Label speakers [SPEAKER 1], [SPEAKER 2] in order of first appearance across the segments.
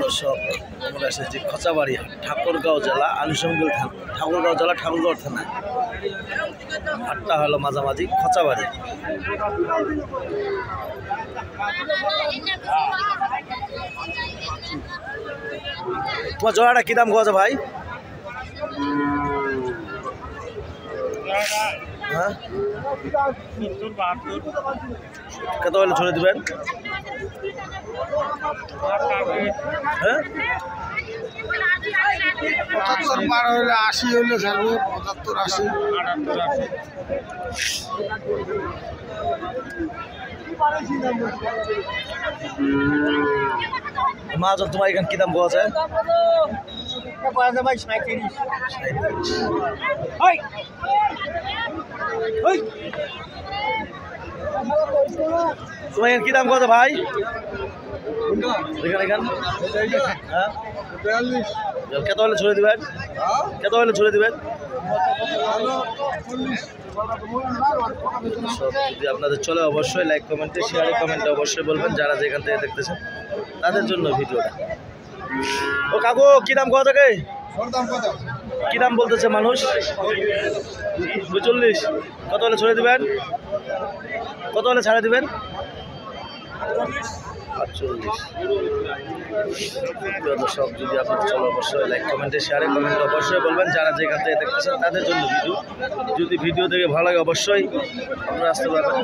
[SPEAKER 1] দর্শক আমরা এসেছি খচাবাড়ি ঠাকুরগাঁও জেলা আলিশঙ্গল থানা ঠাকুরগাঁও জেলা ঠাকুরগাঁও থানা হাটটা হলো মাঝামাঝি খচাবাড়ি। তোমার জোড়াটা কি দাম কোয়া ভাই? হ্যাঁ কত হলে ছড়ে দিবেন? হ্যাঁ
[SPEAKER 2] 75 12 হলে 80 হলে ছাড়বো 75 80
[SPEAKER 1] মাজন তোমার এখানে কি দাম পাওয়া যায়? তোমার এখানে কি দাম কত ভাই? হ্যাঁ কত হলে ছড়ে দিবেন? কত হলে ছড়ে দিবেন? যদি আপনাদের চলে অবশ্যই লাইক কমেন্টে শেয়ারে কমেন্টে অবশ্যই বলবেন যারা যেখান থেকে দেখতেছেন তাদের জন্য ভিডিওটা। ও কাকু কি দাম কত থাকে? কি দাম বলতেছে মানুষ? 42। কত হলে ছড়ে দিবেন? কত হলে ছাড়ে দিবেন? 48। দর্শক যদি আপনাদের চলো অবশ্যই লাইক কমেন্টে শেয়ারে কমেন্টে অবশ্যই বলবেন যারা যেখান থেকে দেখতেছেন তাদের জন্য ভিডিও। যদি ভিডিও দেখে ভালো লাগে অবশ্যই আপনারা আসতে পারবেন।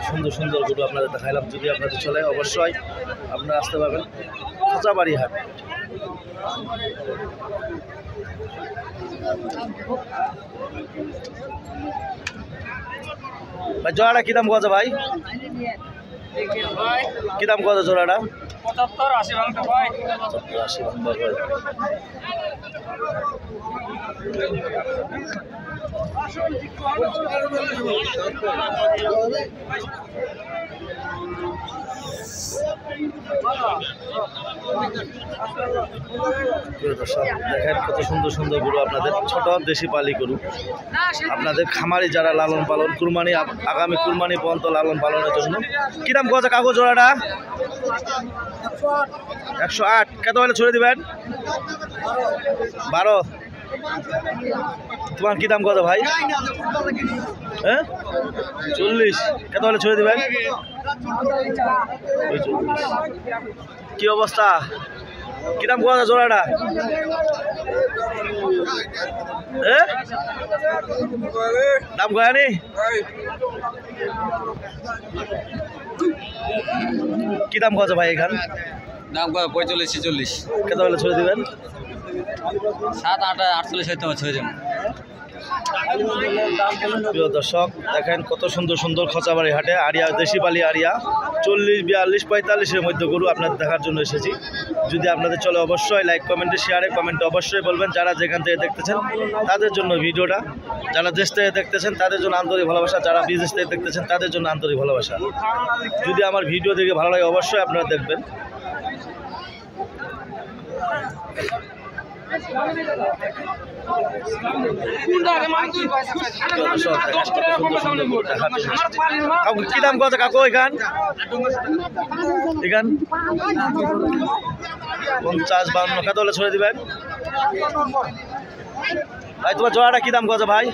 [SPEAKER 1] সুন্দর সুন্দর গরু আপনাদের দেখাইলাম। যদি আপনাদের চলে অবশ্যই আপনারা আসতে পারবেন খচাবাড়ি হাট। ভাই জোড়াটা কি দাম কথা ভাই? কি দাম কথা জোড়াটা?
[SPEAKER 2] 75 80 ভাঙতে ভাই
[SPEAKER 1] 75 80 ভাঙবার ভাই। দেখেন কত সুন্দর সুন্দর গরু আপনাদের ছোট দেশি পালি গরু আপনাদের খামারি যারা লালন পালন কুরবানি আগামী কুরবানি পর্যন্ত লালন পালনের জন্য। কি দাম কত কাগজ জোড়াটা? 108। কত হলে ছড়ে দিবেন? 12। তোমার কি দাম কত ভাই? হ্যাঁ 40। কত হলে ছড়ে দিবেন? কি অবস্থা? কি দাম কত জোড়াটা? দাম কয়ানি? কি দাম কত ভাই এখান?
[SPEAKER 2] দাম 45 46।
[SPEAKER 1] কত হলে ছড়ে দিবেন?
[SPEAKER 2] 7 8 48 হইতে ছড়ে দেন।
[SPEAKER 1] প্রিয় দর্শক দেখেন কত সুন্দর সুন্দর খচাবাড়ি হাটে আরিয়া দেশি পালি আরিয়া 40 42 45-এর মধ্যে গরু আপনাদের দেখার জন্য এসেছি। যদি আপনাদের চলে অবশ্যই লাইক কমেন্টে শেয়ারে কমেন্টে অবশ্যই বলবেন যারা যেখান থেকে দেখতেছেন তাদের জন্য ভিডিওটা। যারা দেশ থেকে দেখতেছেন তাদের জন্য আন্তরিক ভালোবাসা, যারা বিদেশ থেকে দেখতেছেন তাদের জন্য আন্তরিক ভালোবাসা। যদি আমার ভিডিও দেখে ভালো লাগে অবশ্যই আপনারা দেখবেন। কি দাম কত কাকু এখান? এখান 50 52। কত হলে ছড়ে দিবেন ভাই? তোমার জোড়াটা কি দাম কত ভাই?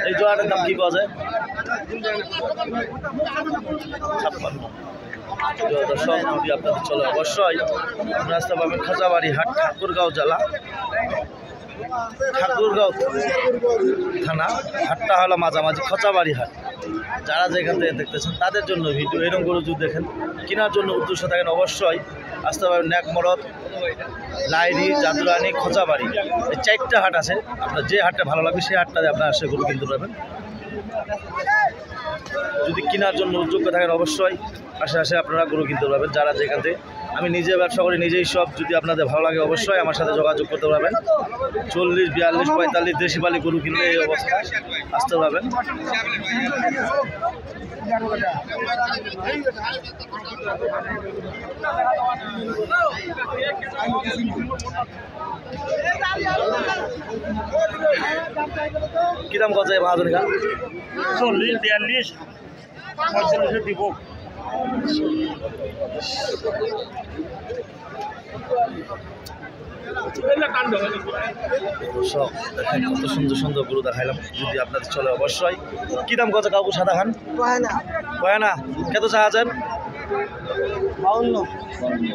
[SPEAKER 1] এই জোড়াটার দাম কি কত? 56। দর্শক যদি আপনাদের চলে অবশ্যই আপনারা আসতে পারবেন খচাবাড়ি হাট ঠাকুরগাঁও জেলা ঠাকুরগাঁও থানা হাটটা হলো মাঝামাঝি খচাবাড়ি হাট। যারা যেখান থেকে দেখতেছেন তাদের জন্য ভিডিও। এরকম গরু যদি দেখেন কেনার জন্য উদ্দেশ্য থাকেন অবশ্যই আসতে পারবেন ন্যাকমরদ লাইরি জাদুরানি খচাবাড়ি এই 4টা হাট আছে। আপনার যে হাটটা ভালো লাগবে সেই হাটটাতে আপনারা এসে গরু কিনতে পারবেন। যদি কেনার জন্য উদ্যোগ থাকেন অবশ্যই আশে আপনারা গরু কিনতে পারবেন যারা যেখান থেকে। আমি নিজে ব্যবসা করি নিজেই সব। যদি আপনাদের ভালো লাগে অবশ্যই আমার সাথে যোগাযোগ করতে পারবেন। 40 42 45 দেশি পালি গরু কিনলে এই অবস্থা আসতে পারবেন। কি দাম কত মহাজন?
[SPEAKER 2] 40 42 45 দিব
[SPEAKER 1] সব দেখেন কত সুন্দর সুন্দর গরু দেখাইলাম যদি আপনাদের চলে অবশ্যই কি দাম কত কাকু সাদা খান কয় না কত চা আছেন 52